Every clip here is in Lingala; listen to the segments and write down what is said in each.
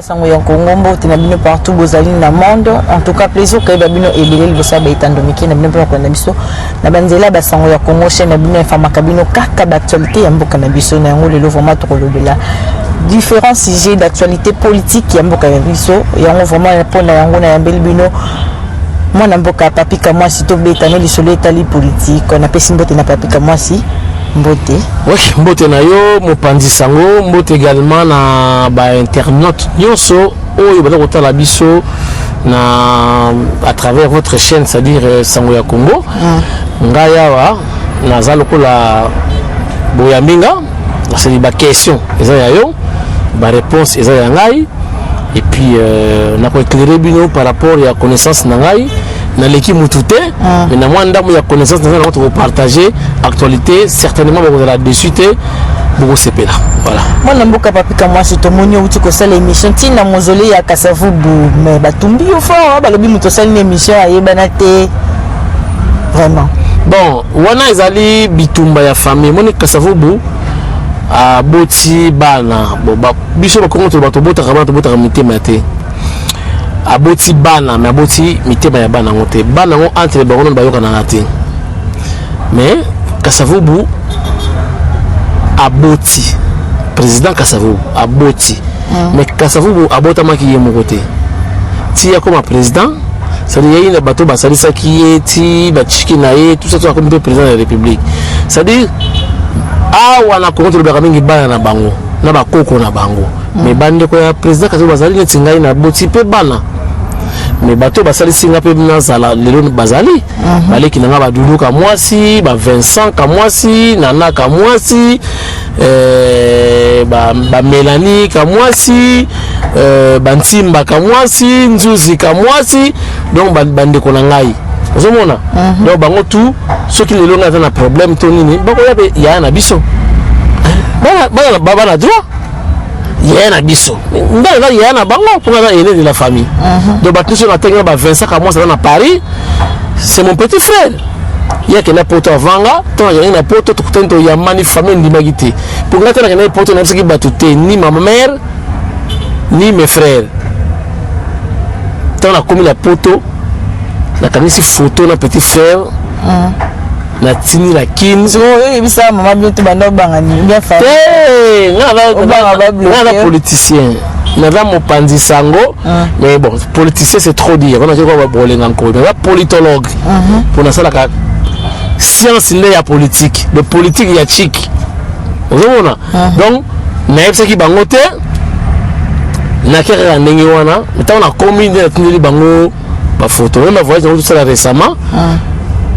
Sango ya Congo tina bino partout bozali na monde en tout cas plaisir que babino ebele libosa ba itandomiki na bino pa ko na biso na banzela ba sango ya Congo chaîne na bino informa kabino kaka d'actualité ya mboka na biso na yango lelo vraiment to kolobela différents sujets d'actualité politique ya mboka ya biso yango vraiment répondre yango na yambeli bino mwana mboka papika mwasi to betano lisolo etali politique on appelle mbote na papika mwasi mbote. Oui, mbote na yo mopanzi sango mbote également na ba internaute nyonso oyo baza kotala biso na à travers votre chaîne, c'est-à-dire sango ya Congo. Ngaya wa naza lokola boyambinga c'est ba question eza ya yo ba réponse eza ya ngai et puis na ko éclairer bino par rapport ya connaissance na ngai na l'équipe mutute mais na moi ndamu ya connaissance na ngai ko partager actualité certainement vous la dessus beaucoup sepela voilà moi na mboka papika mwasi to monyo uti ko sala émission tina mozole ya Kasavubu mais batumbi au fort balobi muto sala une émission ayebana te vraiment bon wana ezali bitumba ya famille moni Kasavubu a boti bana bo biso ba kongo to bato bota mitema te aboti bana mais aboti mitema ya bana ngote bana ngo entre ba kono ba yoka na te mais Kasavubu aboti président Kasavubu aboti mais Kasavubu abota maki ye mokote ti ya comme président ça dit il y a bateau ba salisa qui est ba chiki na ye tout ça comme président de la République ça dit wana kongo le mingi bana na bango na ba koko na bango mais bande ko ya président Kasavubu bazali neti ngai na boti pe bana mais bateau basali singa pe na sala lelo bazali baleki na ba Dudu ka mwasi ba Vincent ka mwasi Nana ka mwasi ba Mélanie ka mwasi ba Ntimba ka mwasi Nzuzi ka mwasi donc bande ko na ngai ozomona donc bango tout ceux qui lelo na problème to nini bako ya na biso bana droit yena biso ndala yena bango pour la aîné de la famille donc bato sur la terre ba Vincent ka mwasi na Paris c'est mon petit frère il y a que na poto avanga to ya na poto to kutento ya mani famille ndimagité pour ngata na poto na siki bato te ni ma mère ni mes frères tant la comme la poto la kanisi photo na petit frère na tini la kin so ebisa mama bientôt bando bangani bien fa ngala politicien na mo panzi sango mais bon politicien c'est trop dire on a dit quoi bolenga encore mais politologue pour na sala ka science ya politique de politique ya chic ozomona donc na yebisa ki bango te na kera ndenge wana meta on a commis de tini bango ba photo même voyage on tout ça récemment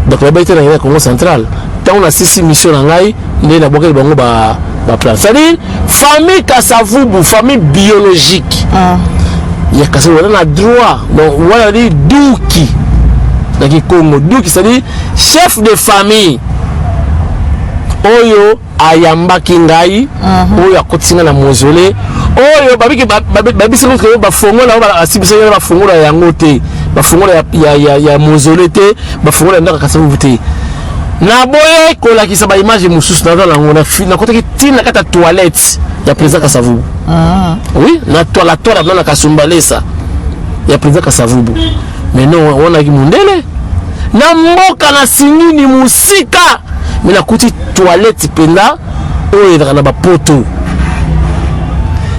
donc la baïté na Congo central tant on a 6 missions en ngai né na bokel bango ba plan c'est-à-dire famille Kasavubu famille biologique il y a Kasavubu na droit donc voilà dit Duki na Congo Duki c'est-à-dire chef de famille oyo ayamba kingai oyo akotinga na mausolée oyo babiki babisi ko ba fongola ba asibisa ba fongola yango te ba fongola ya mausolée te ba fongola ndaka Kasavubu te na boye ko la kisa ba image mususu na lango na kota ki tina kata toilette ya président Kasavubu oui na toilette na kasumbalesa ya président Kasavubu mais non on a ki mundele na mboka na singini musika mais na kuti toilette pena oyo na ba poto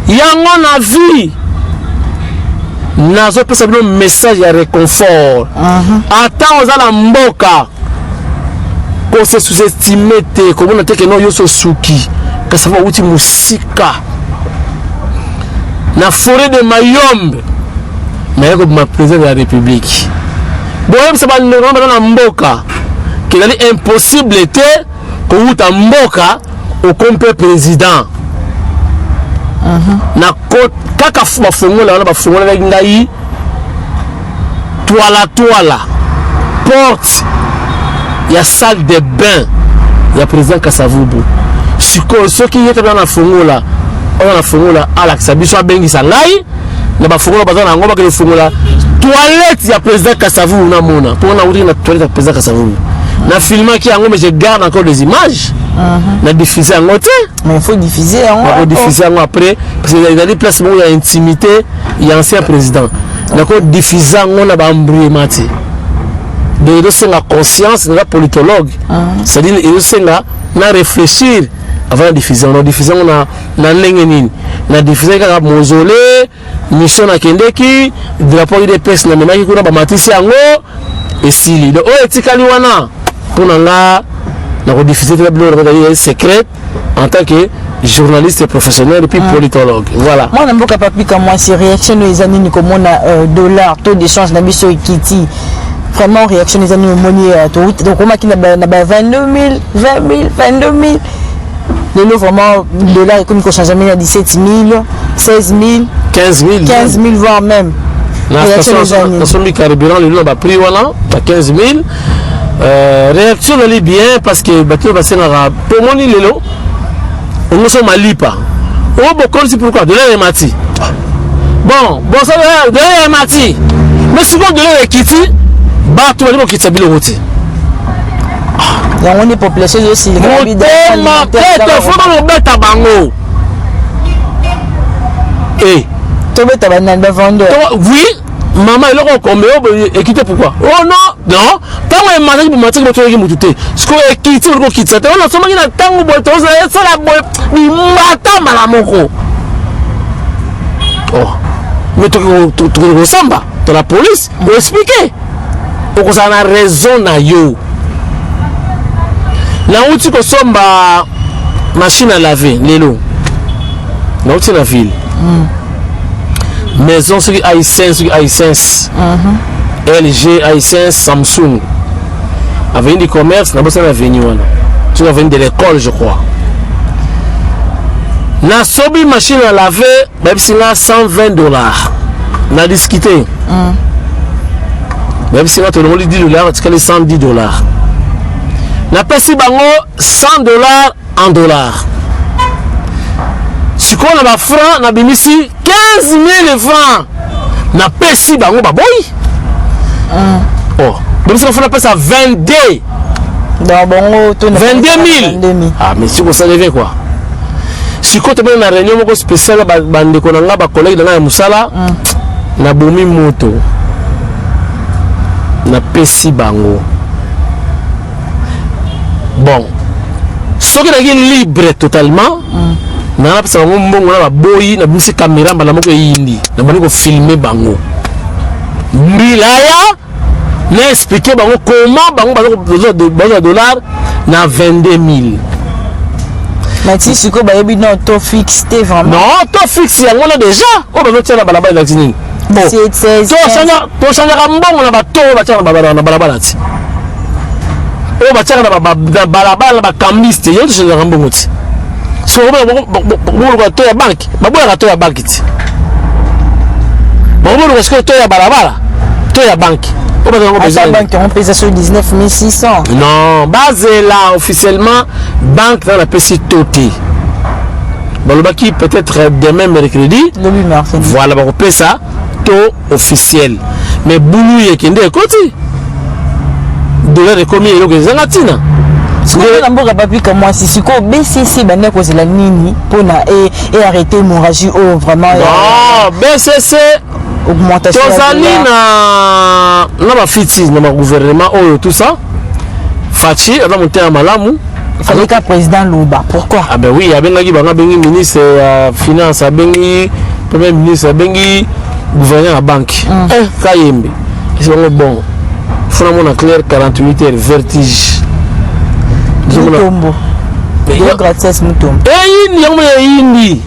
yango na vie nazo pesa bino message ya réconfort attends ozala mboka ko se sous-estimer te comme on a que non yo so suki que ça va uti musika na forêt de Mayombe mais comme ma président de la République bon ça va na mboka qu'il est impossible te ko uta mboka au compte président na kaka bafongola wana bafongola ngai toila porte ya salle de bain ya président Kasavubu siko soki yete na fongola ona fongola Alex biso abengisa ngai na bafongola bazana ngomba ke fongola toilette ya président Kasavubu na mona pour na uti na toilette ya président Kasavubu na filmer qui mais je garde encore des images na diffuser en côté mais il faut diffuser on diffuser après parce que il y a des places où il y a intimité il y a ancien président d'accord diffuser on a ba embryomati de c'est la conscience de la politologue c'est-à-dire il c'est là na réfléchir avant de diffuser on diffuser on a na lengenine na diffuser ka mausolée mission na kendeki drapeau de pes na memaki kuna ba matisi yango esili donc o etikali wana pona nga na rediffuser de la secret en tant que journaliste professionnel et puis politologue voilà moi n'aime pas papi comme moi c'est réaction les années ni comme on a dollar taux d'échange na biso ekiti vraiment réaction les années monnaie donc on a qui na 22 000 20 000 22 000 les lots vraiment dollar comme qu'on change jamais à 17 000 16 000 15 000 voire même réaction les années son carburant le lot ba prix voilà 15 000 réaction elle bien parce que bateau va senga pour moni lelo on nous sommes à lipa oh bon c'est pourquoi de l'air mati bon ça de l'air mati mais souvent de l'air kiti bateau va dire kitsa biloroti on est population aussi le faut dans beta bango et to beta bananda vendeur oui maman il a comme et quitter pourquoi oh non tant que maman pour matin que tu es mututé ce que quitter le quitter ça on a seulement une tango boto ça la boy ni mata malamoko oh mais tu ressemble dans la police pour expliquer pour ça a raison na yo na outi ko somba machine à laver lelo na outi la ville maison sur i5 LG i5 Samsung avenue du commerce na bossa avenue wana sur avenue de l'école je crois na sobi machine à laver même si là $120 na discuter même si là tu le $10 tu calé $110 na pesi bango $100 en dollars si qu'on a ba franc na bimisi 15 000 francs na pesi bango ba boy oh donc ça faut appeler ça 22 donc bongo to 22 000 ah mais si vous savez quoi si qu'on te met na réunion moko spéciale bande ko na ba collègue na musala na bomi moto na pesi bango bon ce qui est libre totalement na pesa bango mbongo na baboyi na bisi caméra mbala moko yindi na bani ko filmer bango milaya na expliquer bango comment bango besoin de dollars na 22 000 Mati siko ba yebi non to fixe te vraiment non to fixe yango na déjà o ba tia na balabala na tinini bon to chanya ka mbongo na bato ba tia na balabala ti o ba tia na balabala ba cambiste yo to chanya ka mbongo ti so on to ya banque baboya to ya banque ti on va ce to ya balabala to ya banque on va dans besoin banque on paye ça sur 19 600 non basé là officiellement banque dans la PC toté balobaki peut-être demain mercredi voilà on paye ça taux officiel mais boulou yekende côté dollar de combien euro que zanatina na mboka papi comme moi si ko BCC bande ko zela nini pona et arrêter l'hémorragie oh vraiment non BCC augmentation tozali na ba fiti na gouvernement oh tout ça Fachi avant monter à malamu fallait qu'un président Louba pourquoi ah ben oui abengaki banga bengi ministre finance abengi premier ministre abengi gouverneur à banque kayembe c'est bon faut mon clair 48 heures vertige Mutombo. Yo gratis Mutombo. Eh indi.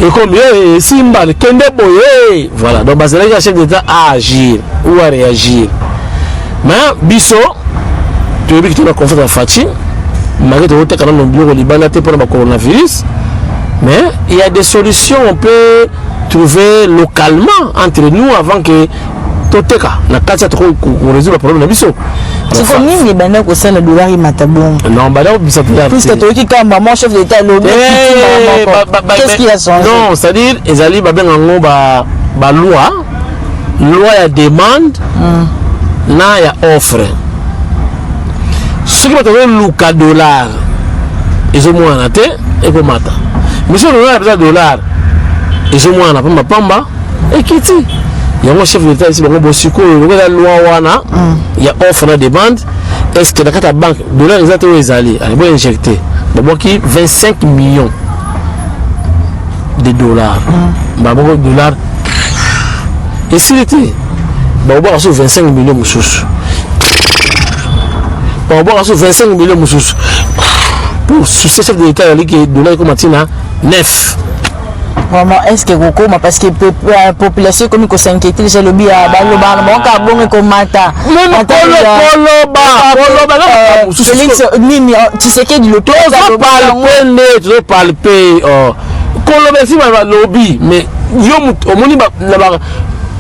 Et comme Simba le kende boye. Voilà, donc basé le chef d'État à agir ou à réagir. Mais biso tu veux que tu as confiance à Fachi, malgré tout tu as quand même bureau Liban pour le coronavirus. Mais il y a des solutions on peut trouver localement entre nous avant que toteka na kati to ko résoudre le problème na biso. C'est comme ni bana ko sala dollar matabon. Non, bana biso pour plus que toi qui quand maman chef d'état lobby qu'est-ce qui a changé? Non, c'est-à-dire ezali ba bengango ba loi ya demande na ya offre. Ce qui va te luka dollar ils ont moins te et pour mata mais si on a besoin de dollar ils ont moins na pamba et kiti il y a un chef de l'État ici bon bosiko la loi wana il y a offre na demande est-ce que dans ta banque dollar exactement les alliés allez bon injecter bon qui 25 millions de dollars bah bon dollars et s'il était bah on va sur 25 millions mususu bah on va sur 25 millions mususu pour ce chef de l'État qui dollar comme matina 9 vraiment est-ce que Roko parce que la population comme il s'inquiète déjà le bien baloba mon ka bon ko mata Félix nini tu sais que du loto tu palper koloba si ba lobby mais yo omoni ba la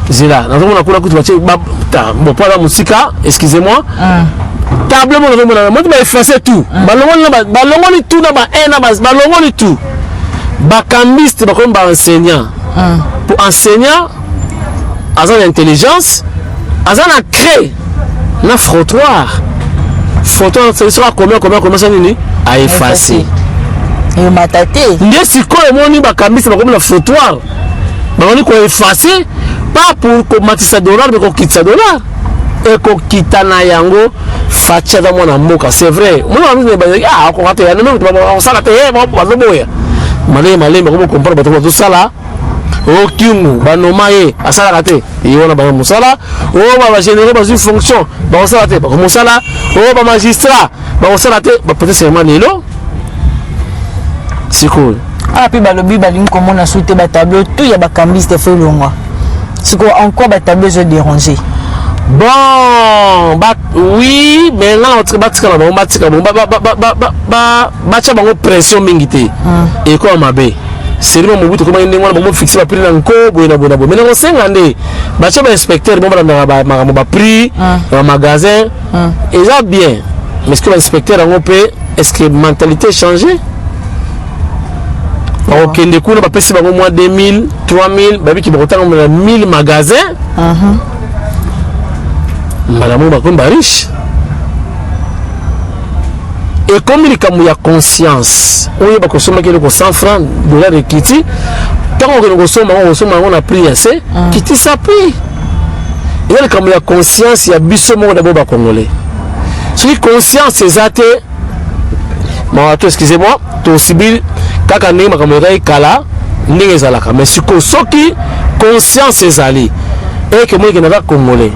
zela na zomona kula kutu bache bon pas la musique excusez-moi table mo na zomona mo ba effacer tout balongoni tout na ba na balongoni tout bakambiste bakomi ba enseignant pour enseignant azan intelligence azan a créé na frottoir ça sera combien ça nini a effacer et matate ndiye sikoyo moni bakambiste bakomi na frottoir bakoni ko effacer pas pour komatisa dollar mais ko kitisa dollar et ko kitana yango facha da mona moka c'est vrai mona ngi ba ya ko hata ya no on sala te ba zo boya malé ko comprendre ba to sala o kimu ba no maye asala kate e wona ba musala o ba générer ba fonction ba sala te ba musala o ba magistrat ba sala te ba peut-être seulement lelo c'est cool ah puis balobi balingi komona souté ba tableau tout ya ba cambiste fait longwa c'est quoi encore ba tableau je déranger bon bah oui mais là on batika bon batika bon bacha bango pression mingité et quoi mabe c'est vraiment mobutu comment ndenge wana bon fixer ba prix na nkobo na bona mais on sengande bacha ba inspecteur bon ba prix ba magasin et ça bien mais est-ce que l'inspecteur en peut est-ce que mentalité changé ok ndeko na ba pesi bango moins 2000 3000 babi ki botanga 1000 magasins madame bakomba riche et comme il y a conscience on y a consommer quelque 100 francs dollar de kiti tant qu'on consomme on a pris assez kiti ça paye et comme il y a conscience il y a biso mo d'abord ba congolais si conscience c'est até bon excusez-moi to sibil kaka ne makamera kala ndenge zalaka mais si soki conscience ezali et que moi qui n'a congolais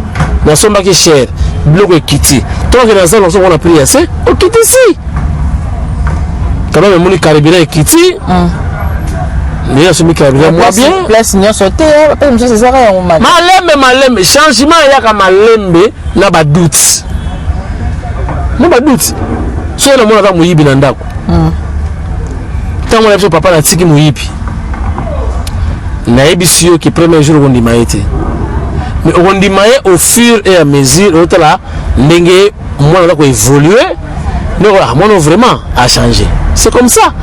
na somba qui cher bloc kiti tant que dans ça on a pris assez au kiti ici quand même mon carburant kiti mais ce carburant moi bien place n'y sauté pas monsieur c'est ça on malembe changement ya ka malembe na ba doute so na mona ka muyibi na ndako tango na papa na tiki muyibi na ebisio ki premier jour on dit maïté mais on dit au fur et à mesure là ndenge moi on a évolué mais voilà moi vraiment a changé c'est comme ça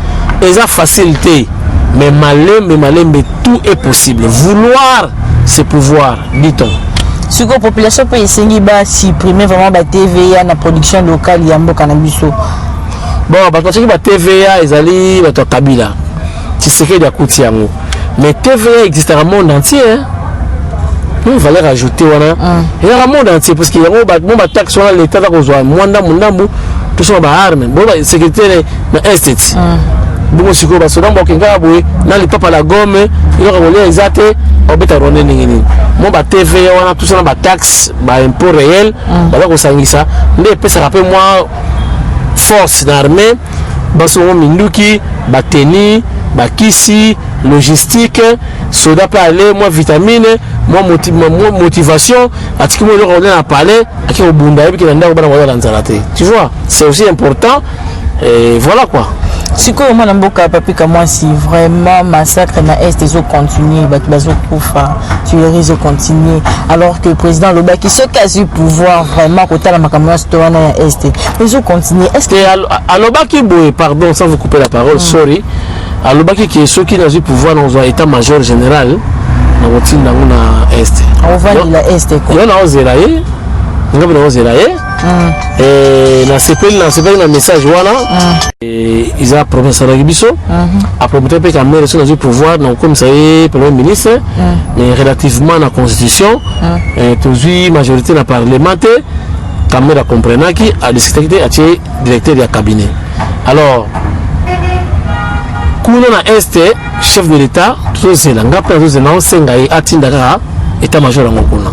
et ça facilité mais malembe tout est possible vouloir c'est pouvoir dit-on si la population peut essayer de supprimer vraiment la TVA la production locale yambo cannabis bon parce que la TVA ezali bato kabila tu sais que d'akuti yango mais TVA existe dans le monde entier hein? Il fallait rajouter wana il y a le monde entier parce que yango ba taxe wana l'état da kozwa mwanda mundambu tout ça ba arme bon ba sécurité na estate bon siko ba sodan ba kenga boye na le papa la gomme il va voler exact obeta ronde ningini mo ba TVA wana tout ça ba taxe ba impôt réel ba ko sangisa ndé pesa rappel moi force d'armée baso minduki bateni bakisi logistique soda peut aller moi vitamine moi motivation atiki mo on a parlé aki obunda ebi kina ndako bana wala nzalate tu vois c'est aussi important et voilà quoi si quoi moi namboka papi comme moi si vraiment massacre na est ils ont continué bazo kufa tu les réseaux continuer alors que le président Lobaki ce quasi pouvoir vraiment côté la makamwa store na est ils ont continué est-ce que à Lobaki boy pardon sans vous couper la parole sorry à Lobaki qui est ceux qui ont eu pouvoir dans un état-major général na routine na est on va la est quoi on a osé là ngapi na ozela na sepeli na message wana ils a promis ça biso a promettre pe ka maire sur le pouvoir na comme ça premier ministre mais relativement na constitution toujours majorité na parlement caméra comprendre qui a décidé à tirer directeur du cabinet alors kuna na est chef de l'état tout zela ngapa tout zela senga et atindaka état major ngokuna.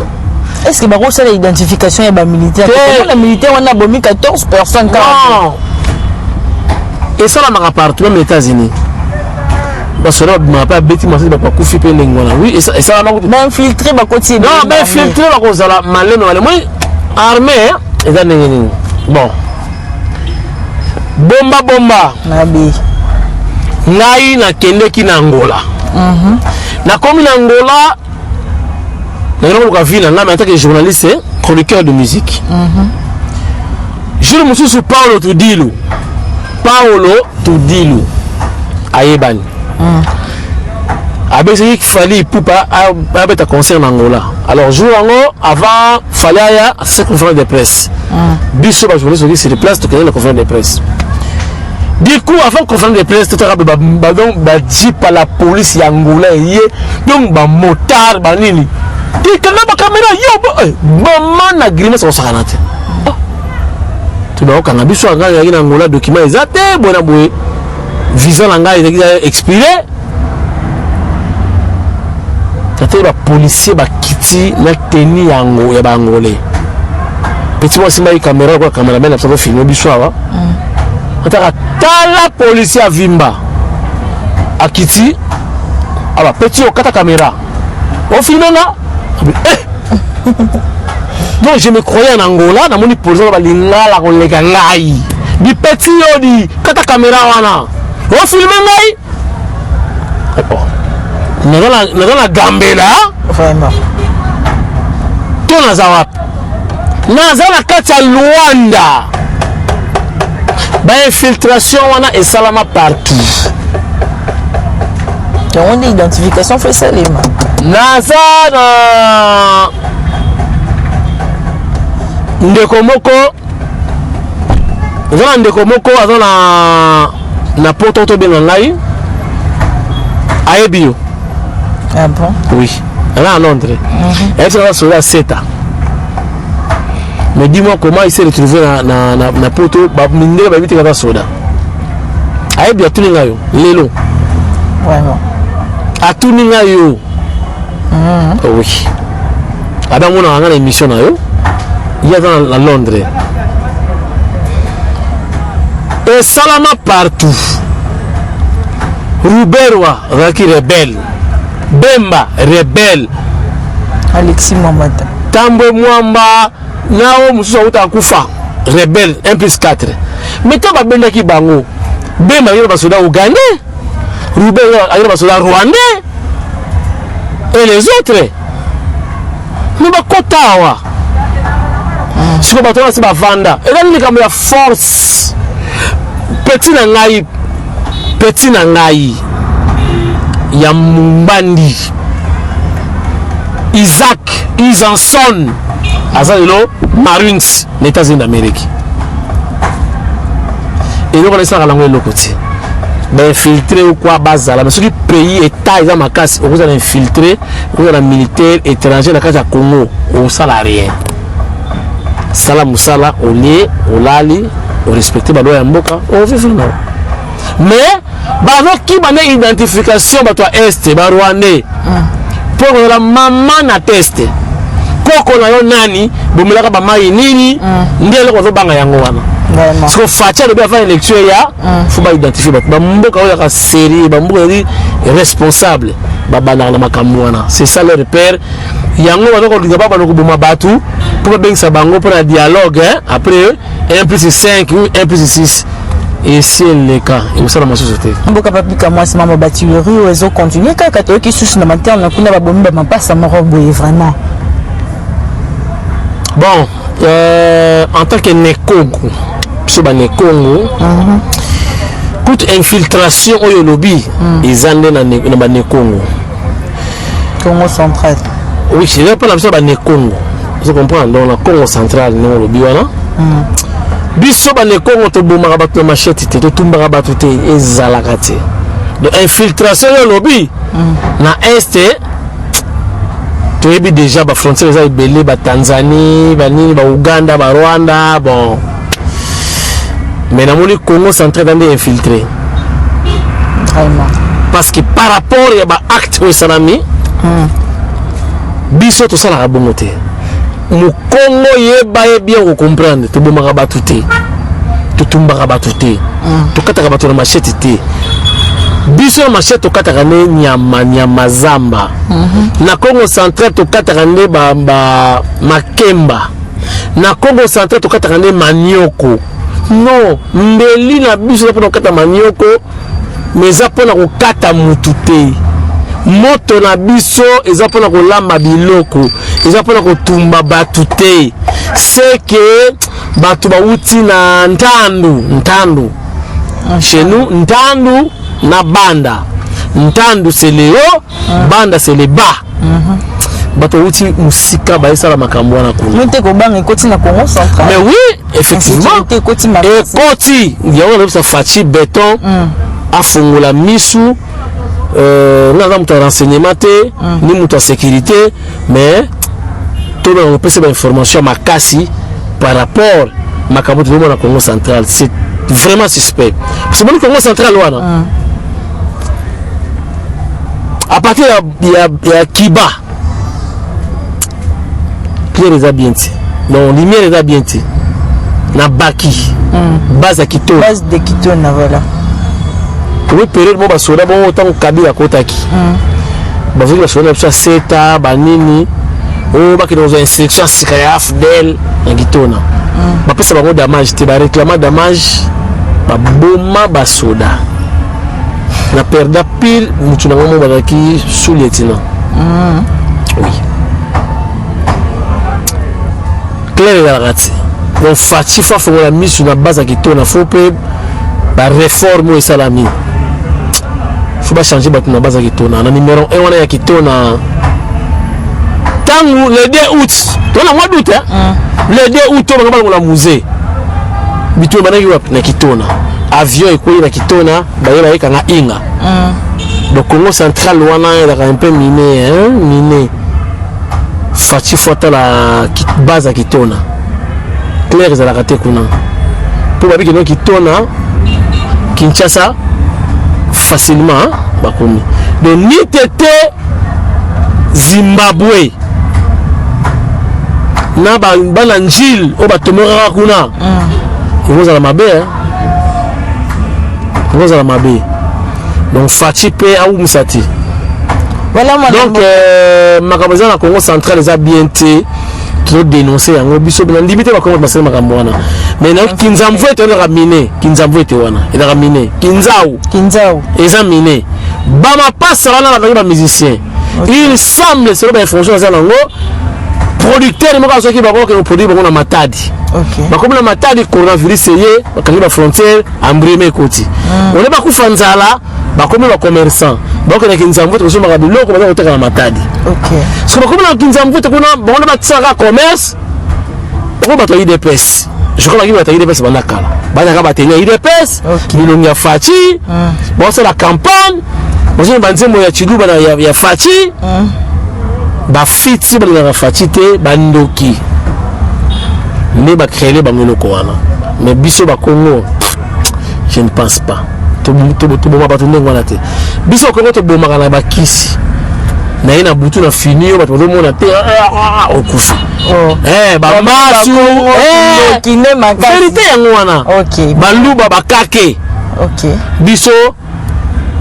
Est-ce que bako ça l'identification ya ba militaire la militaire on a bomi 14 personnes non et ça la mara partout même les États-Unis parce que m'a pas bêti ma c'est pas kufi pe lengona oui et ça m'a infiltré ba côté non mais infiltré ba ko zala maleno wale moi armée et ça bon bomba nabi ngai na kende ki na Angola na komi na Angola na vie na en tant que journaliste chroniqueur de musique je me suis sur Paulo Tudilu ayebani abesi qu'il fallait poupa abeta concert en Angola alors jour avant fallait à cette conférence de presse biso ba journaliste sur place to la conférence de presse. Du coup, avant qu'on fasse des presse, tout à l'heure, dit par la police angolaise, donc, motard, nini. Et quand la caméra, maman n'a grimé sur sa granate. Tu vois, quand on a vu sur un Angola document, ils étaient bon à bouer. Visant l'anga, ils ont expiré. C'est-à-dire, les policiers, les kiti, les tenus angolais. Petit moi, si ma caméra, la caméraman, ça va filmer, bisouawa. La police à Vimba à Kiti alors petit au kata caméra on filme là donc je me croyais en Angola na moni police ba lingala ko lega ngai di petit yodi kata caméra wana on filme ngai na Gambela vraiment to na zawap na zala kata Luanda. Infiltration et salama partout. On dit identification fait ça les mains. Naza Ndekomoko na poto to bien ngai aebio. Ah bon? Oui, là à Londres. Elle sera sur la CETA. Mais dis-moi comment il s'est retrouvé na poto ba mindé ba vite ka soda aye bien tout ninga yo lelo vraiment a tout ninga yo oui ada mona ngana émission na yo il y a dans Londres et salama partout Ruberwa Raki rebelle Bemba rebelle Alexis Mamata Tambwe Mwamba nao mususu uta kufa rebelle 1+4 mais to ba benda ki bango Bemba yero basoda ougandais Ruben yero basoda rwandais et les autres nous ba kotawa siko ba tona si ba vanda et là ni comme la force petit na ngai ya Mumbandi Isaac Isanson Azalelo Marines les États-Unis d'Amérique et nous connaissons la langue de côté d'infiltrer ou quoi bazala mais ce qui pays état ils ont ma casse vous allez infiltrer vous allez militaire étranger la case à Congo au salarié sala musala au lié au lali au respecter ba loi ya mboka au vivre non mais ba qui ba identification ba toi est ba rwandais pour la maman na teste koko na yo nani bomulaka ba mai nini ndele ko zo banga yango wana parce que fatia de bien faire élection ya faut ba identifier ba mboka oya ka série ba mboka ri responsable ba bana na makambo wana c'est ça leur repère yango ba ko linga ba ko boma batu pour ba sa bango pour un dialogue après 1+5 ou 1+6 et c'est le cas et ça la société mboka papika moi c'est maman batuerie ou ezo continuer kaka to ki susu na materne na kuna ba bomba mapasa moko boye vraiment bon en tant que Nekongo so ba Nekongo toute infiltration au lobby ils andent na ba Nekongo Congo central oui c'est pas la so ba Nekongo vous comprenez donc la Congo centrale non le biwana biso ba ne Congo to bomaka bato machette te to tumbaka bato te ezalaka te de infiltration yo lobby na est tu es déjà ba frontière za ibele ba Tanzanie ba nini ba Uganda ba Rwanda bon mais na moni Congo central dans des infiltrés vraiment parce que par rapport ya ba acte au salami biso to sala bongo te mu Congo yeba bien ko comprendre to bomaka batu te to tumbaka batu te to kataka batu na machette te biso na machette to kataka ne nyama zamba na Congo central to kataka ne ba makemba na Congo central to kataka ne manioko non mbeli na biso na pona kata manioko mais za pona ko kata mutu te moto na biso eza pona ko lamba biloko eza pona ko tumba batu te c'est que batu ba uti na ntandu chez nous ntandu na banda ntandu c'est le haut banda c'est le bas bato uti musika ba esala makambo na kuna nte ko banga ekoti na Congo central mais oui effectivement ekoti ngiaona lebisa fachi béton afungola misu na mutu renseignement te ni mutu à sécurité mais tout le monde peut se information makasi par rapport makambo de na Congo central c'est vraiment suspect c'est bon Congo central wana à partir ya Kiba clair les habienti non lumière les habienti na Baki base Kitona base de Kitona voilà oui période mo ba soda bon autant Kabila kotaki ba vile soda ça seta banini o ba ki dans instruction sikaya fidèle na Kitona ba pesa ba damage te ba réclamer damage ba boma ba soda na perda pile mutu na mo ba ki sous lieutenant oui clair la rati donc fati fa fo la mise sur la base Kitona faut pe ba réforme et salami faut pas changer batu na base Kitona na numéro 1 wana ya Kitona tangu le 2 août to na mois d'août le 2 août on va la musée bitu bana yo na Kitona avion ekoli na Kitona ba yela eka na inga donc Congo central wana ya un peu miné fati fota la base Kitona clair za la raté kuna pour babi que Kitona Kinshasa facilement bakomi de nitete Zimbabwe na bana njil o batomora kuna ivoza la mabe ivoza la mabe donc fati pe au musati voilà donc makabaza na Congo central les a bien été trop dénoncé yango biso na limité ba Congo basema makambo wana mais na Kinzamvu to na ramine Kinzamvu to wana ina ramine Kinzao eza miné ba ma passe wana na ba musicien il semble c'est ba information za nango producteur mo ka soki ba ko produit ba na Matadi OK ba comme na Matadi coronavirus yé ba kangi ba frontière ambreme koti on est ba ku fanzala ba comme ba commerçant donc na Kinzamvu to so makabi loko ba ko na Matadi OK so ba comme na Kinzamvu to kuna ba na ba tsaka commerce ko ba to IDPS je crois qu'il va tailler des personnes kala bana ba tenir IDPS milonga fati bon c'est la campagne bon c'est banzemo ya chiduba na ya fati ba fiti ba na fati te bandoki ne ba créer ba monoko wana mais biso ba Congo je ne pense pas to boma ba to ndengwana te biso Congo to boma kana ba kisi na ina butu na finio ba to mona te okufa ba masu kine makasi vérité yango wana OK baluba bakake OK biso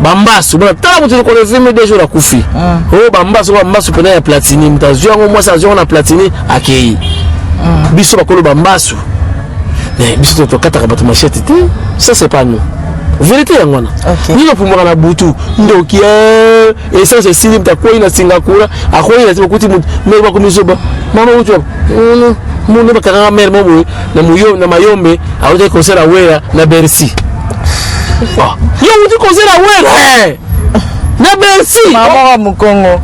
bambasu bona tala mutu ko le film de jour akufi bambasu pena ya platini mutazio yango moi ça na platini akei biso bakolo bambasu mais biso to kataka bato machette te ça c'est pas nous vérité yango wana ni no pumaka na butu ndoki essence sili mtakoi na Singapore akoi na tikuti me ba komisoba mama utu muno bakanga mer momo na muyo na mayombe aoje concert awera na Bercy yo uti concert awera na Bercy mama mukongo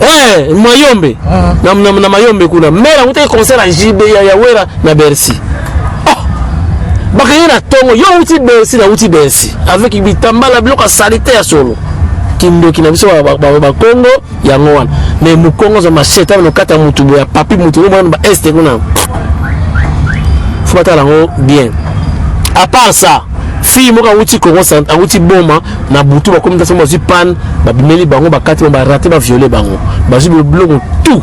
Mayombe na Mayombe kuna mera muté concert à JB ya wera na Bercy bakanye na tongo yo uti Bercy na uti Bercy avec bitambala bloka salité ya solo kindo kina biso ba Congo ya ngwana mais mukongo za macheta no kata mutubo ya papi mutubo mwana ba este kuna faut battre lango bien à part ça fille moka uti Congo central uti boma na butu ba comme ça mo pan ba bimeli bango ba kati ba raté ba violer bango ba zibu bloco tout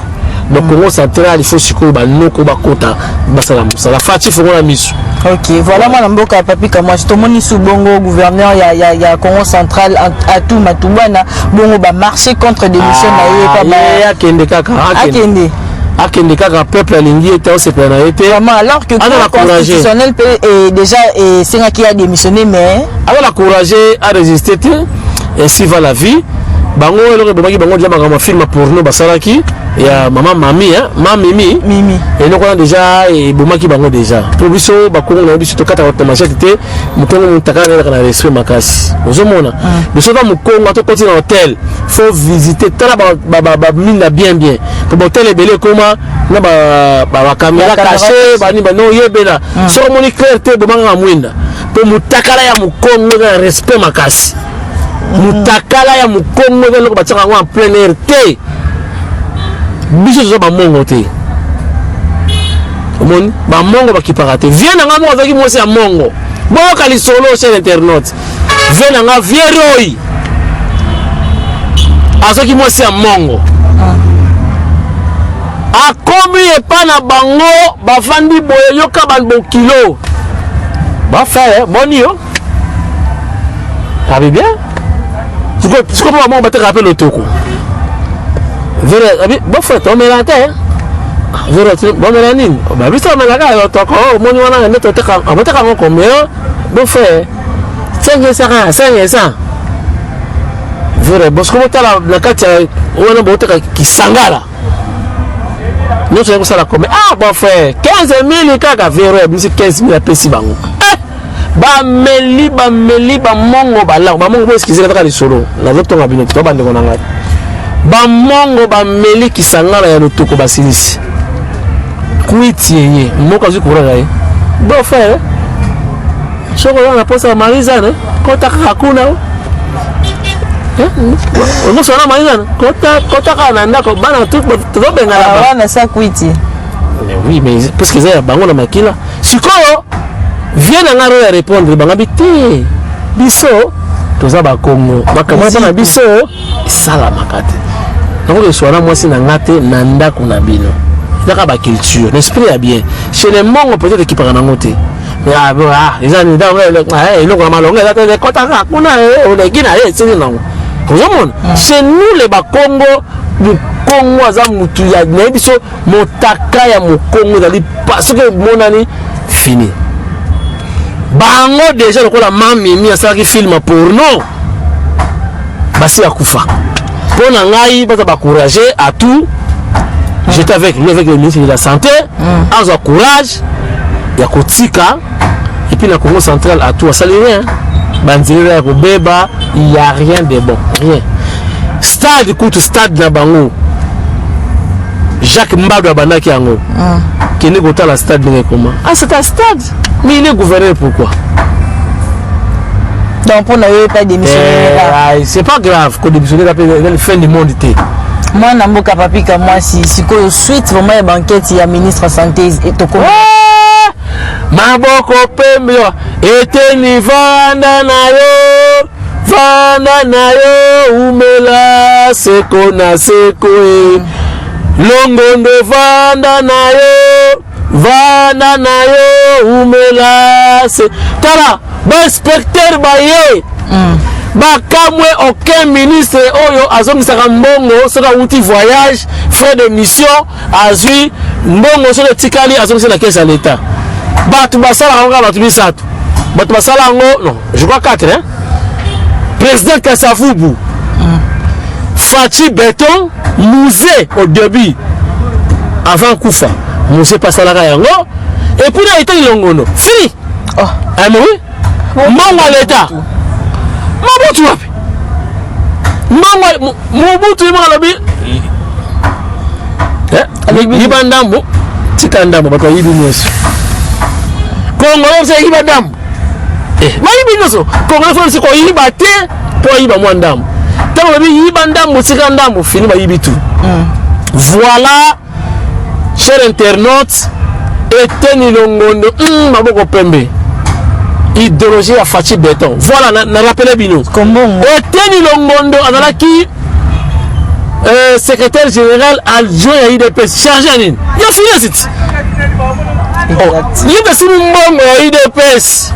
donc Congo central il faut siko ba noko ba kota ba salam ça la fati faut la misu. Ok, voilà moi Mboka Papi Kamwa Tomoni sous bongo gouverneur ya Congo central à tout Matubana bongo ba marcher contre des missions na ya kende kaka akende kaka peuple alingi était se plana été vraiment alors que le constitutionnel est déjà c'est qui a démissionné mais alors la courager à résister et ainsi va la vie bango eloko bomaki bango déjà ma film porno basalaki ya maman mami mimi et donc on a déjà et bomaki bango déjà pour biso bakongo na biso to kata ko machete te mukongo mutakana na respect makasi ozomona biso ba mukongo to koti na hôtel faut visiter tala ba mina bien pour hôtel ebele koma na ba caméra cachée ba ni ba no yebela so moni clarté bomanga mwinda pour mutakala ya mukongo na respect makasi mutakala ya mukongo eloko bataka ngo en plein air te biso zo ba mongo te omoni ba mongo bakipaka te vient nga mo avec moi c'est à mongo bon kali solo sur internet vient nga vieroi azoki moi c'est à mongo a komi e pa na bango ba fandi boyo yoka ban bo kilo ba faire boni yo ça va bien. Tu comprends comment on va te rappeler le toko. Bon frère, on met la terre. Bon mélanine. Bah oui ça on met la terre. Toko. Mon on a un autre toko. On va te ramener combien? Bon frère. 500. Vrai. Bon comment t'as la carte on a beau qui sangala. Nous c'est ça la combien? Ah bon frère. 15 000 kaka vrai. Mais c'est 15 000 pesi bango. Ba meli ba mongo ba la ba mongo bo skize kaka li solo la zoto ngabino to bande ko nanga ba mongo ba meli kisangala ya lotoko basilisi kuitiye moko azu kura gae bo frère soko na posa marizana kota hakuna on sona marizana kota kana ndako bana tout to benga la bana sa kuiti oui mais parce que ça bango na makila sikoyo viens na ngaro ya répondre bangabi te biso toza ba Congo makamata na biso sala makate donc le soir moi c'est na ngate na ndako na bino ndaka ba culture l'esprit est bien chez les mongo peut-être qui parlent en côté mais les amis dans le ko malonga la kota kuna on est gina c'est non chez nous les ba Congo du Congo za mutu ya na biso motaka ya mukongo dali parce que monani fini bango déjà lokola mami mi asalaki film porno basi akufa pona ngai baza ba courager à tout j'étais avec lui avec le ministre de la santé azo courage ya kotika et puis la Congo centrale à tout asali rien banzira ya kobeba il y a rien de bon rien stade kutu stade na bango Jacques Mbado abandaki yango kene kota la stade de comment c'est un stade mais il est gouverné pourquoi donc pour n'avoir pas démissionné c'est pas grave qu'on démissionne la fin du monde était moi Mboka Papi Kamwa si ko suite vraiment ya banquette ya ministre santé et to maboko pembe ete ni vanda na yo umela seko na seko longondo vanda na yo umela se tala ba inspecteur baye bakamwe aucun ministre oyo azongisaka mbongo soka uti voyage frais de mission azui mbongo soka tikali azongisa na caisse à l'état batu basala ngo batu bisatu batu basala ngo non je crois 4 hein président Kassavubu Fachi Beton Mouzé au début avant Koufa Mouzé Passalaka yango et puis là il était longono fini oh ah oui mon à l'état Mabutu wapi Mama Mobutu imalobi. Yiba ndambo tika ndambo bato yibi nyoso. Kongo se yiba ndambo. Mayibi nyoso. Kongo se ko yiba te po yiba mwa ndambo. Tango babi yiba ndambo tika ndambo fini ba yibi tout. Voilà, chers internautes, Eteni Longondo, Maboko Pembe, idéologie à Fachi Béton. Voilà, na rappelé Bino. Eteni Longondo, Analaki, secrétaire général adjoint à IDPS, chargé à Nîmes. Il a fini cette. Il est passé mon à IDPS.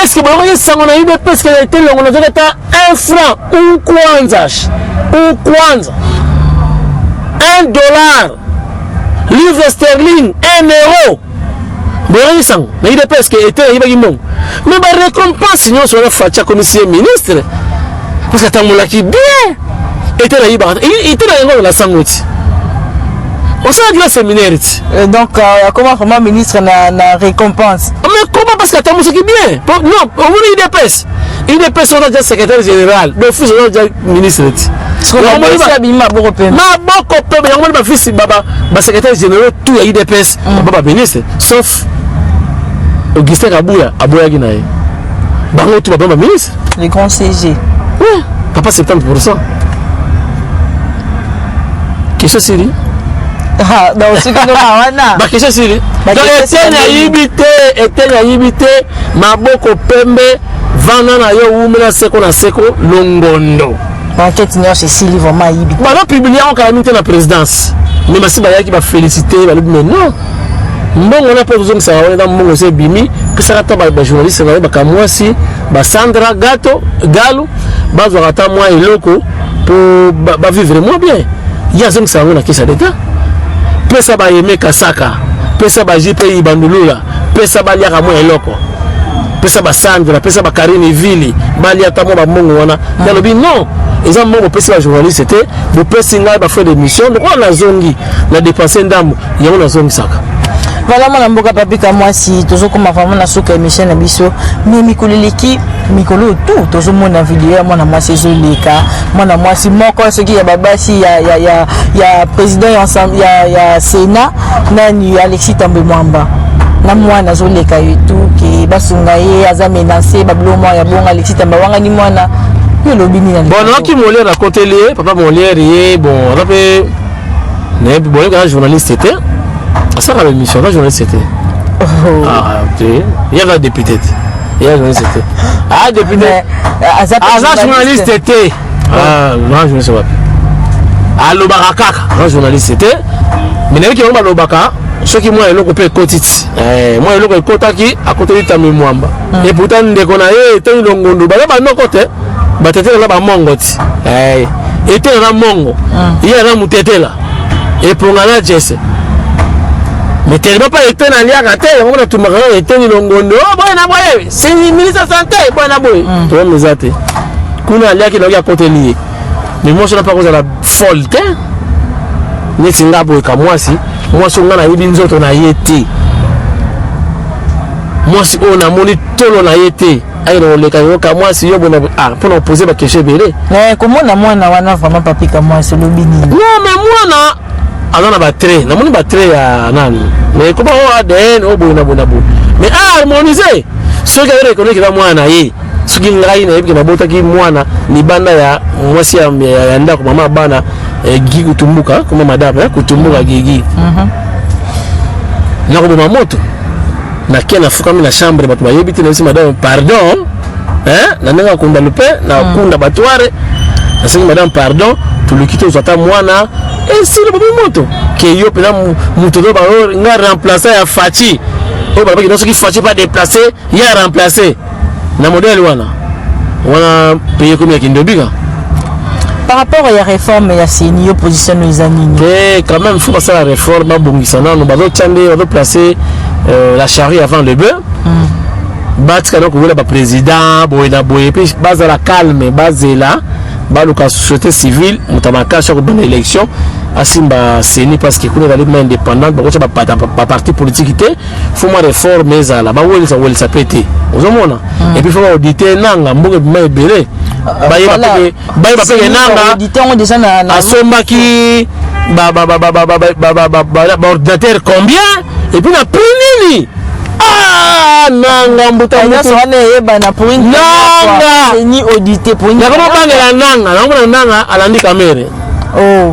Est-ce que vous voyez ça, on a IDPS qui a été Longondo, un franc, ou kwanza, $1, livre sterling, 1 euro. Bon, ça, mais il est presque été, il va y avoir. Mais la récompense, sinon, sur la fatia commissaire ministre. Parce que t'as qui bien. Était là, il était là, la sangouti. On s'est dit la séminaire. Donc, comment vraiment ministre na récompense? Mais comment parce que t'as qui bien? Non, au moins il dépasse. Il dépasse, on a déjà secrétaire général. Le fils, on a déjà ministre. Secrétaire général tout a IDPS baba ministre sauf Augustin Kabouya aboya ginaye bango tout baba ministre les grands CG oui papa 70%. Question sérieux ah donc ce que nous avons ba question sérieux donc etenya yibite maboko pembe vana na yo umela seko na seko longondo enquête n'y a c'est si vraiment yibite ba publier en calamité la présidence. Mais si baya qui va féliciter mais non mbongo na pezo ngisa wala mbongo se bimi pesa kata ba journaliste na ba kamwasi ba Sandra Gato Galo bazo kata moi eloko pour ba vivre moins bien ya zongi sa na kisa d'état pesa ba yeme kasaka pesa ba JP ibandulula pesa ba liaka moi eloko pesa ba Sandra pesa ba Karine Vili ba liata mo ba mbongo wana yalobi non. Ils ont mon PC journaliste c'était le PC n'a pas fait d'émission donc on a zongi la dépensé ndambo il y a on a zongi saka voilà mon amboka papika moi si toujours comme vraiment na soka émission na biso mais mikoleleki mikolo tout toujours mon vidéo moi na moi c'est zoleka moi na moi si moko ce qui ya babasi ya président ensemble ya Sénat nani Alexis Tambwe Mwamba na moi na zoleka et tout qui basunga ye aza menacé bablo moi ya bon Alexis Tambwe wanga ni mwana. Bon, on qui m'a raconté les papa Molière bon on a fait mais bon le journaliste c'était ça la émission le journaliste c'était ah il y a la députée il y a journaliste c'était ah député ah journaliste c'était ah non je ne sais pas allo barakaka un journaliste c'était mais n'est qui on allo baka ceux qui moi eloko pe kotiti moi eloko ekotaki à côté de ta mémoire et pourtant ndeko na ye te longondo ba no côté batete la ba mongo ti était la mongo il y a la mutetela et pour ngana jesse mais tellement pas été na liaka te on a tout makana était ni longondo boy na boy c'est ministre santé boy na boy to mezate kuna liaki na ya côté lié mais moi je n'a pas cause la folle te ni singa boy ka moi si moi so ngana yibi nzoto na yete moi si on a moni tolo na yete aïe non les cailloux comme moi si yo bon ah pour nous poser ma question belé mais comment na moi na wana vraiment papi comme moi c'est le bini non mais moi na alors na batterie na moni batterie ya nani mais comment on ADN au bon na mais harmoniser ce qui est reconnu que la moi na ye ce qui ngai na yebi na bota ki mwana ni banda ya mwasi ya ndako mama bana Guy Kutumbuka comme madame Kutumbuka Gigi na ko moto na kena fuka mi na chambre batu ba yebiti na madame pardon na nenga kunda lupe na kunda batware na singi madame pardon tu le quitte uzata mwana et si le babi moto ke yo pena muto do ba nga remplacer ya Fachi o ba ki soki Fachi pas déplacer ya remplacer na modèle wana payer comme ya kindobika par rapport à la réforme ya CENI opposition les années mais quand même faut passer la réforme bongisana no ba do tchande on do placer la charrue avant le bœuf. Batika donc le président boyna boye puis base la calme base là ba le société civile mutamaka chaque bonne élection asimba CENI parce que kuna les mains indépendantes ba parti politique té faut moi réforme ça là ba weli ça pété ozomona et puis faut auditer nanga mbongo bima ebele asombaki ordinateur combien et puis na prix nini nanga mbuta nakomobangela nanga nakomona nanga alandi kamere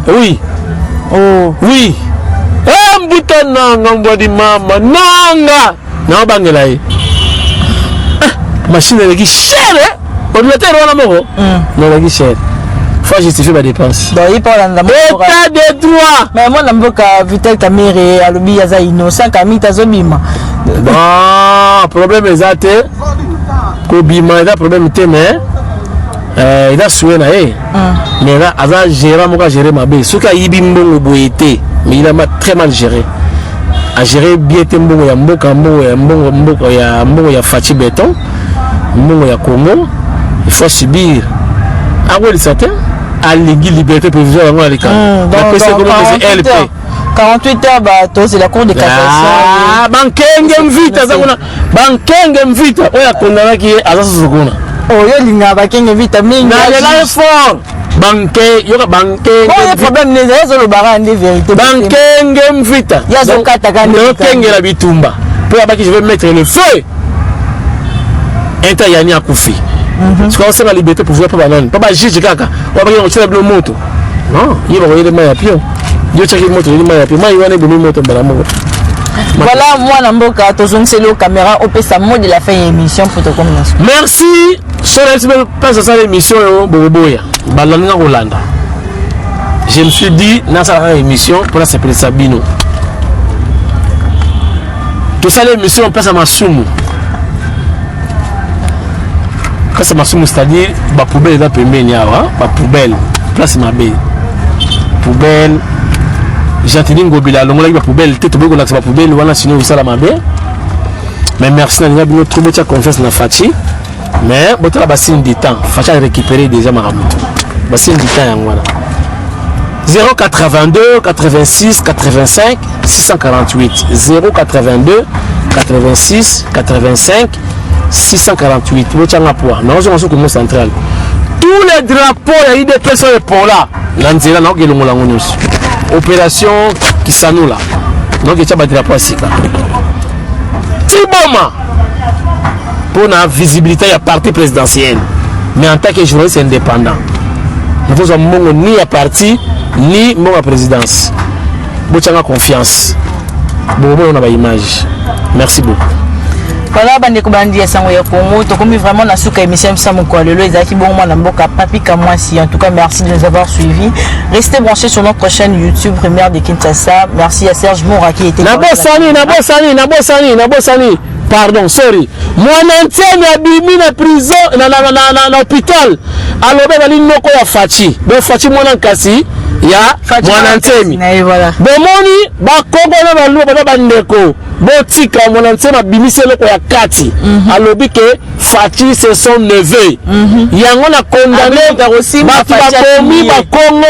oui oui mbuta nanga mbwadi mama nanga naobangela ye machine eleki chere ordinateur wana moko naleki chere faut justifier ma dépense état de droit mais moi namboka Vital Kamerhe alobi aza innocent kami tazobima problème ezate kobima eza problème te mais eza soué na ye mais aza gérant moko agéré mabe soki ayibi mbongo boye te mais il a très mal géré a géré bien te mbongo ya mboka mbongo ya Fachi Béton mbongo ya Congo il faut subir akolisa te alingi liberté provisoire yango alika LP 48 heures c'est la cour de cassation bankenge mvita oyo akondanaki aza susu kuna oyo linga bakenge mvita mingi nalela effort yoka problème ezolobaka nde vérité bankenge mvita okengela bitumba mpo yabaki je vais mettre le feu inta yani akufi c'est la liberté pour voir pas banane pas juge kaka on va dire que le moto non il va regarder ma pio Dieu check moto il ma pio moi il va ne bonne moto bala moto voilà moi na mboka tozongisi le caméra au pesa mot de la fin émission pour te commencer merci sur la passe ça l'émission boboya balanga Rolanda je me suis dit dans sa émission pour la s'appeler Sabino tout ça l'émission on passe à Masumu kasi masumu c'est-à-dire ba poubelle da pembeni awa ba poubelle place mabe poubelle jatini ngobila longola ba poubelle te to beko la ba poubelle wana sino usala mabe mais merci na ngabino trouver ta confiance na Fachi mais botala basine du temps Fachi a récupéré déjà maramuto basine du temps yangwana 082 86 85 648 082 86 85 648 central. Tous les drapeaux il y a des personnes pour là l'anzela na okelongo lango nyonso opération Kisanula donc il y a des drapeaux sika Tiboma pour la visibilité à parti présidentiel mais en tant que journaliste indépendant nous avons ni à parti ni mon présidence bochanga confiance bon on a ba image merci beaucoup. Voilà, bande kubandi ya sango ya Congo. Tokomi vraiment na suka émission Samu kwa lelo ezaki bon moi na mboka papi kamwasi. En tout cas, merci de nous avoir suivis. Restez branchés sur notre chaîne YouTube Première de Kinshasa. Merci à Serge Moura qui était na bosani. Pardon, sorry. Moi n'entends abimi na prison na hôpital. Alors ben ali noko ya Fachi. Ben Fachi moi nkasi ya mwanantemi. Bomoni ba Kongo na baluba ba ndeko. Botika mwanantemi abimise loko ya kati. Alobi ke Fachi c'est son neveu. Yango na condamné ba Kongo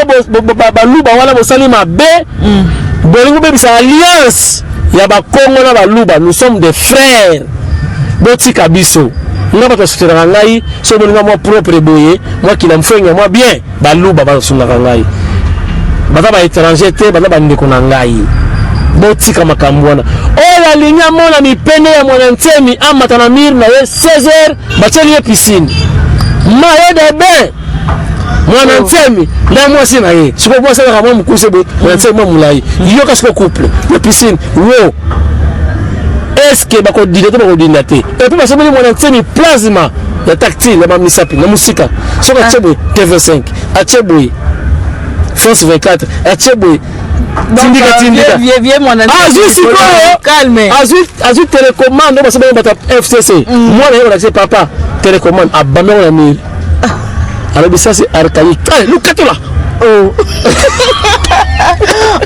baluba wala bosali mabe. Bolingo bebisa alliance. Yaba Kongo na baluba, nous sommes des frères. Botika biso. Nga bato soutera ngai, so bolinga moi propre boye, moi qui l'amfenga moi bien, baluba ba soutera ngai. Bata ba étranger te, bata ba ndeko na ngai. Botika makambo wana. O la linya mona mipene ya mwanantemi amata na mir na 16h, bateli ye piscine. Ma de ben. Mwanantemi na moi si na ye. Siko moi ça vraiment mukuse bo, mwanantemi mulai. Yo kasko couple, la piscine. Wo. Est-ce que bako dilate bako dilate? Et puis parce que mwanantemi plasma, la tactile, la mamisapi, la musique. Soko tchebo TV5, a tchebo France 24, a tchebo Tindika. Vieux mwanantemi. Calme. Azut télécommande parce que bata FCC. Moi na yo papa télécommande abamé on a mis. Alors ça c'est archaïque. Allez, look at là. Oh.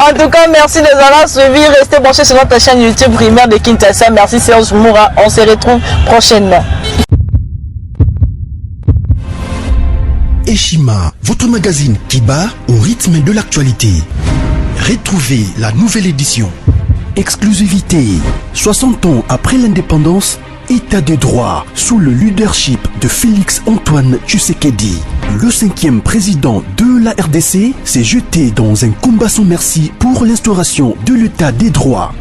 En tout cas, merci de nous avoir suivis. Restez branchés sur notre chaîne YouTube Primaire de Kinshasa. Merci Serge Moura. On se retrouve prochainement. Eshima, votre magazine qui bat au rythme de l'actualité. Retrouvez la nouvelle édition. Exclusivité. 60 ans après l'indépendance, État de droit sous le leadership de Félix Antoine Tshisekedi. Le 5e président de la RDC s'est jeté dans un combat sans merci pour l'instauration de l'État des droits.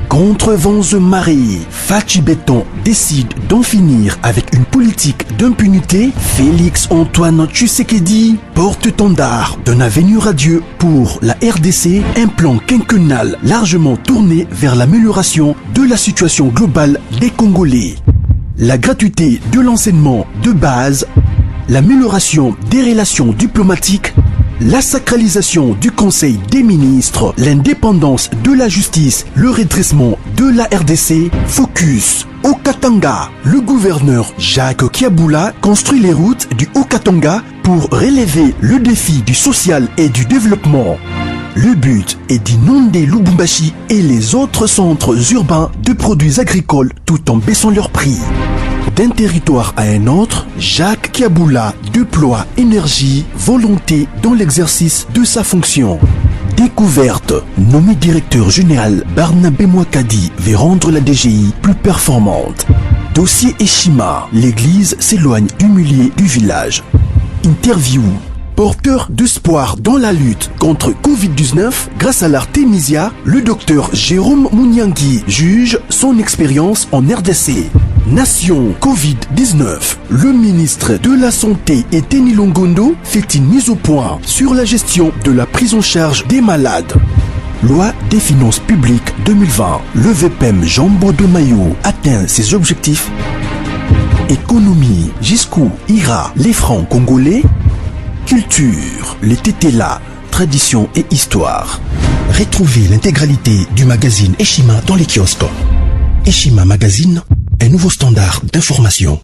Contre vents et marées, Fachi Béton décide d'en finir avec une politique d'impunité. Félix Antoine Tshisekedi, porte-étendard d'un avenir radieux pour la RDC, un plan quinquennal largement tourné vers l'amélioration de la situation globale des Congolais. La gratuité de l'enseignement de base, l'amélioration des relations diplomatiques, la sacralisation du Conseil des ministres, l'indépendance de la justice, le redressement de la RDC, focus au Katanga. Le gouverneur Jacques Kiaboula construit les routes du Haut-Katanga pour relever le défi du social et du développement. Le but est d'inonder Lubumbashi et les autres centres urbains de produits agricoles tout en baissant leurs prix. D'un territoire à un autre, Jacques Kiaboula déploie énergie, volonté dans l'exercice de sa fonction. Découverte, nommé directeur général, Barnabé Mouakadi veut rendre la DGI plus performante. Dossier Eshima, l'église s'éloigne du milieu du village. Interview, porteur d'espoir dans la lutte contre Covid-19, grâce à l'Artemisia, le docteur Jérôme Mouniangui juge son expérience en RDC. Nation Covid-19, le ministre de la Santé Eteni Longondo fait une mise au point sur la gestion de la prise en charge des malades. Loi des finances publiques 2020, le VPM Jean-Bo de Mayo atteint ses objectifs. Économie, jusqu'où ira les francs congolais? Culture, les tétélas, tradition et histoire. Retrouvez l'intégralité du magazine Eshima dans les kiosques. Eshima Magazine, un nouveau standard d'information.